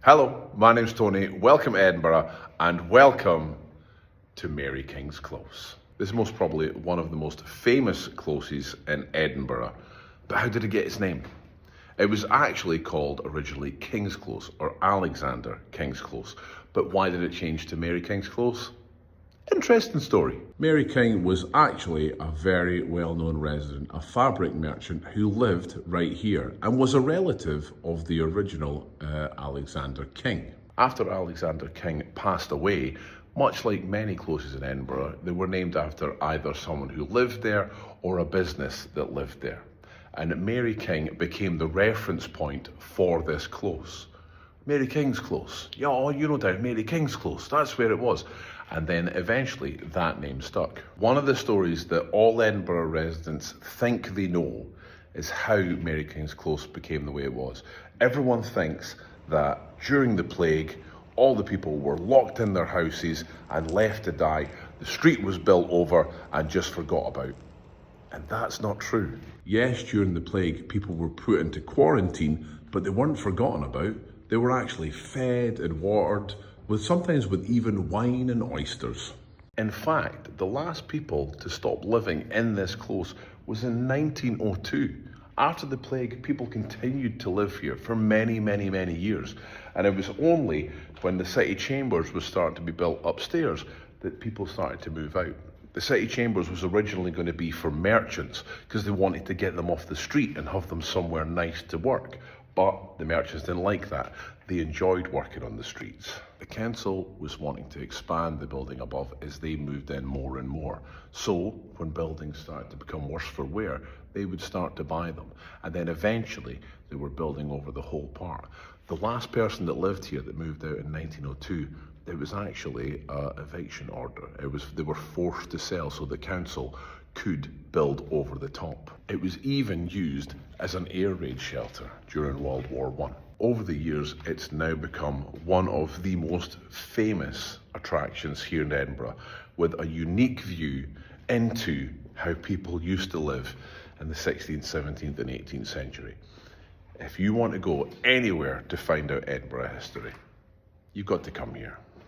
Hello, my name's Tony. Welcome to Edinburgh and welcome to Mary King's Close. This is most probably one of the most famous closes in Edinburgh. But how did it get its name? It was actually called originally King's Close or Alexander King's Close. But why did it change to Mary King's Close? Interesting story. Mary King was actually a very well-known resident, a fabric merchant who lived right here and was a relative of the original Alexander King. After Alexander King passed away, much like many closes in Edinburgh, they were named after either someone who lived there or a business that lived there. And Mary King became the reference point for this close. Mary King's Close. Yeah, oh, you know down Mary King's Close. That's where it was. And then eventually that name stuck. One of the stories that all Edinburgh residents think they know is how Mary King's Close became the way it was. Everyone thinks that during the plague, all the people were locked in their houses and left to die. The street was built over and just forgot about. And that's not true. Yes, during the plague, people were put into quarantine, but they weren't forgotten about. They were actually fed and watered, sometimes with even wine and oysters. In fact, the last people to stop living in this close was in 1902. After the plague, people continued to live here for many, many, many years. And it was only when the city chambers was starting to be built upstairs that people started to move out. The city chambers was originally going to be for merchants because they wanted to get them off the street and have them somewhere nice to work. But the merchants didn't like that. They enjoyed working on the streets. The council was wanting to expand the building above as they moved in more and more. So when buildings started to become worse for wear, they would start to buy them. And then eventually they were building over the whole part. The last person that lived here that moved out in 1902, it was actually an eviction order. They were forced to sell so the council could build over the top. It was even used as an air raid shelter during World War I. Over the years, it's now become one of the most famous attractions here in Edinburgh, with a unique view into how people used to live in the 16th, 17th and 18th century. If you want to go anywhere to find out Edinburgh history, you've got to come here.